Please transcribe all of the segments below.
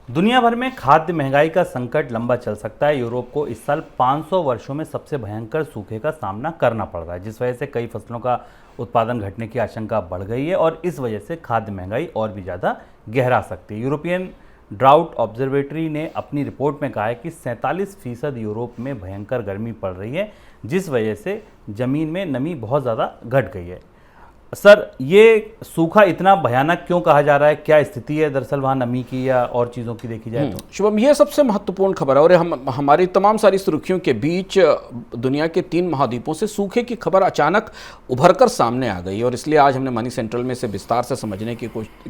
दुनिया भर में खाद्य महंगाई का संकट लंबा चल सकता है। यूरोप को इस साल 500 वर्षों में सबसे भयंकर सूखे का सामना करना पड़ रहा है, जिस वजह से कई फसलों का उत्पादन घटने की आशंका बढ़ गई है और इस वजह से खाद्य महंगाई और भी ज़्यादा गहरा सकती है। यूरोपियन ड्राउट ऑब्जर्वेटरी ने अपनी रिपोर्ट में कहा है कि 47% यूरोप में भयंकर गर्मी पड़ रही है, जिस वजह से ज़मीन में नमी बहुत ज़्यादा घट गई है। सर, ये सूखा इतना भयानक क्यों कहा जा रहा है? क्या स्थिति है दरअसल वहाँ नमी की या और चीज़ों की देखी जाए तो? शुभम, ये सबसे महत्वपूर्ण खबर है और हमारी तमाम सारी सुर्खियों के बीच दुनिया के 3 महाद्वीपों से सूखे की खबर अचानक उभरकर सामने आ गई और इसलिए आज हमने मनी सेंट्रल में से विस्तार से समझने की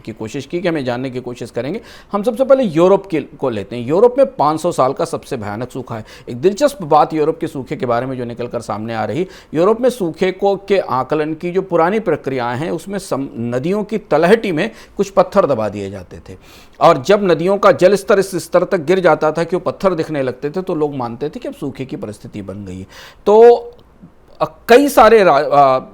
कोशिश की कि हमें जानने की कोशिश करेंगे। हम सबसे पहले यूरोप को लेते हैं। यूरोप में 500 साल का सबसे भयानक सूखा है। एक दिलचस्प बात यूरोप के सूखे के बारे में जो निकल कर सामने आ रही, यूरोप में सूखे के आकलन की जो पुरानी प्रक्रिया हैं उसमें नदियों की तलहटी में कुछ पत्थर दबा दिए जाते थे और जब नदियों का जल स्तर इस स्तर तक गिर जाता था कि वो पत्थर दिखने लगते थे तो लोग मानते थे कि अब सूखे की परिस्थिति बन गई है। तो कई सारे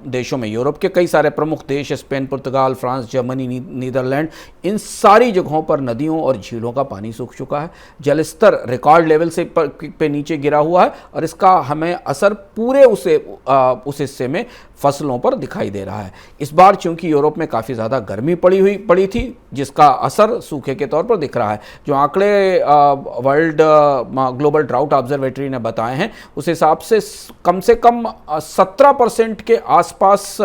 देशों में, यूरोप के कई सारे प्रमुख देश, स्पेन, पुर्तगाल, फ्रांस, जर्मनी, नीदरलैंड, इन सारी जगहों पर नदियों और झीलों का पानी सूख चुका है। जल स्तर रिकॉर्ड लेवल से पे नीचे गिरा हुआ है और इसका हमें असर पूरे उस हिस्से में फसलों पर दिखाई दे रहा है। इस बार चूंकि यूरोप में काफ़ी ज़्यादा गर्मी पड़ी थी, जिसका असर सूखे के तौर पर दिख रहा है। जो आंकड़े वर्ल्ड ग्लोबल ड्राउट ऑब्जर्वेटरी ने बताए हैं उस हिसाब से कम 17% के आसपास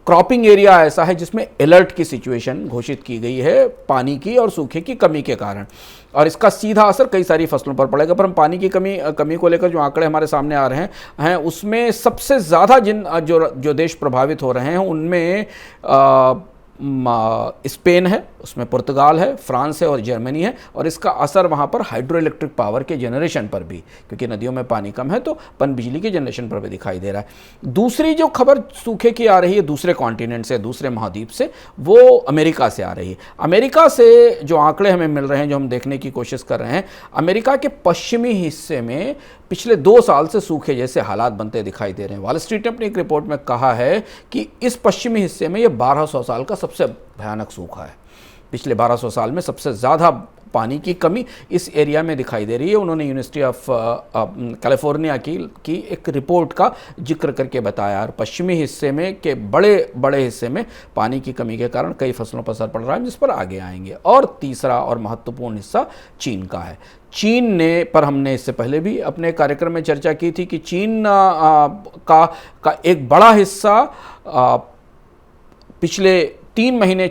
क्रॉपिंग एरिया ऐसा है जिसमें अलर्ट की सिचुएशन घोषित की गई है पानी की और सूखे की कमी के कारण, और इसका सीधा असर कई सारी फसलों पर पड़ेगा। पर हम पानी की कमी को लेकर जो आंकड़े हमारे सामने आ रहे हैं उसमें सबसे ज़्यादा जो देश प्रभावित हो रहे हैं उनमें स्पेन है, उसमें पुर्तगाल है, फ्रांस है और जर्मनी है। और इसका असर वहाँ पर हाइड्रो इलेक्ट्रिक पावर के जनरेशन पर भी, क्योंकि नदियों में पानी कम है तो पन बिजली के जनरेशन पर भी दिखाई दे रहा है। दूसरी जो खबर सूखे की आ रही है दूसरे कॉन्टिनेंट से, दूसरे महाद्वीप से, वो अमेरिका से आ रही है। अमेरिका से जो आंकड़े हमें मिल रहे हैं, जो हम देखने की कोशिश कर रहे हैं, अमेरिका के पश्चिमी हिस्से में पिछले 2 साल से सूखे जैसे हालात बनते दिखाई दे रहे हैं। वॉल स्ट्रीट ने अपनी एक रिपोर्ट में कहा है कि इस पश्चिमी हिस्से में ये 1200 साल का सबसे भयानक सूखा है। पिछले 1200 साल में सबसे ज़्यादा पानी की कमी इस एरिया में दिखाई दे रही है। उन्होंने यूनिवर्सिटी ऑफ कैलिफोर्निया की एक रिपोर्ट का जिक्र करके बताया और पश्चिमी हिस्से में के बड़े हिस्से में पानी की कमी के कारण कई फसलों पर असर पड़ रहा है, जिस पर आगे आएंगे। और तीसरा और महत्वपूर्ण हिस्सा चीन का है। चीन ने, पर हमने इससे पहले भी अपने कार्यक्रम में चर्चा की थी कि चीन का एक बड़ा हिस्सा पिछले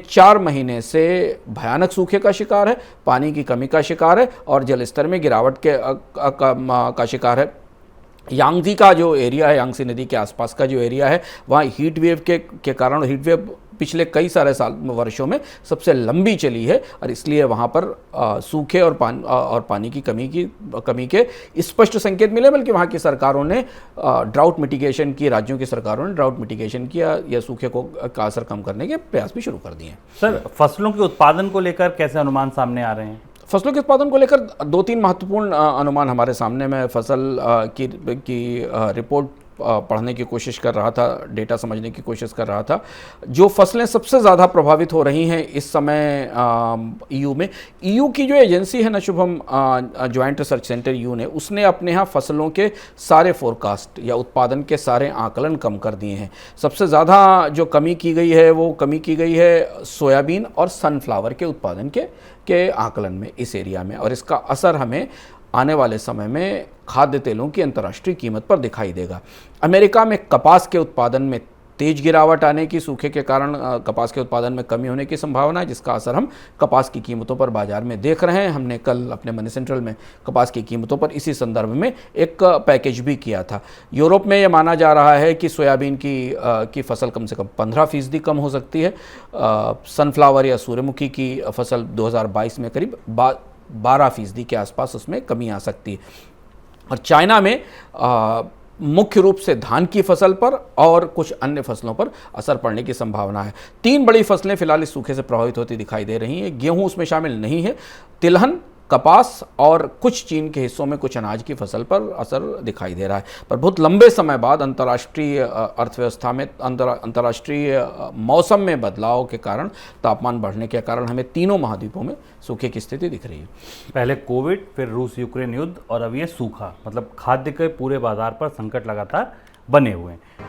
4 महीने से भयानक सूखे का शिकार है, पानी की कमी का शिकार है और जल स्तर में गिरावट का शिकार है। यांगजी का जो एरिया है, यांगसी नदी के आसपास का जो एरिया है, वहाँ हीट वेव के कारण, हीट वेव पिछले कई सारे वर्षों में सबसे लंबी चली है और इसलिए वहाँ पर सूखे और पानी की कमी के स्पष्ट संकेत मिले। बल्कि वहाँ की सरकारों ने ड्राउट मिटिगेशन की, राज्यों की सरकारों ने ड्राउट मिटिगेशन किया या सूखे का असर कम करने के प्रयास भी शुरू कर दिए हैं। सर, फसलों के उत्पादन को लेकर कैसे अनुमान सामने आ रहे हैं? फसलों के उत्पादन को लेकर 2-3 महत्वपूर्ण अनुमान हमारे सामने। मैं फसल की रिपोर्ट पढ़ने की कोशिश कर रहा था, डेटा समझने की कोशिश कर रहा था। जो फसलें सबसे ज़्यादा प्रभावित हो रही हैं इस समय ईयू में, ईयू की जो एजेंसी है ना Shubham, joint research centre EU ने, उसने अपने यहाँ फसलों के सारे फोरकास्ट या उत्पादन के सारे आकलन कम कर दिए हैं। सबसे ज़्यादा जो कमी की गई है वो कमी की गई है सोयाबीन और सनफ्लावर के उत्पादन के आकलन में इस एरिया में, और इसका असर हमें आने वाले समय में खाद्य तेलों की अंतर्राष्ट्रीय कीमत पर दिखाई देगा। अमेरिका में कपास के उत्पादन में तेज गिरावट आने की, सूखे के कारण कपास के उत्पादन में कमी होने की संभावना है, जिसका असर हम कपास की कीमतों पर बाजार में देख रहे हैं। हमने कल अपने मनी सेंट्रल में कपास की कीमतों पर इसी संदर्भ में एक पैकेज भी किया था। यूरोप में यह माना जा रहा है कि सोयाबीन की फसल कम से कम 15% कम हो सकती है। सनफ्लावर या सूर्यमुखी की फसल 2022 में करीब 12% के आसपास उसमें कमी आ सकती है। और चाइना में मुख्य रूप से धान की फसल पर और कुछ अन्य फसलों पर असर पड़ने की संभावना है। 3 बड़ी फसलें फिलहाल इस सूखे से प्रभावित होती दिखाई दे रही हैं। गेहूं उसमें शामिल नहीं है। तिलहन, कपास और कुछ चीन के हिस्सों में कुछ अनाज की फसल पर असर दिखाई दे रहा है। पर बहुत लंबे समय बाद अंतर्राष्ट्रीय अर्थव्यवस्था में अंतर्राष्ट्रीय मौसम में बदलाव के कारण, तापमान बढ़ने के कारण हमें तीनों महाद्वीपों में सूखे की स्थिति दिख रही है। पहले कोविड, फिर रूस यूक्रेन युद्ध और अब ये सूखा, मतलब खाद्य के पूरे बाजार पर संकट लगातार बने हुए हैं।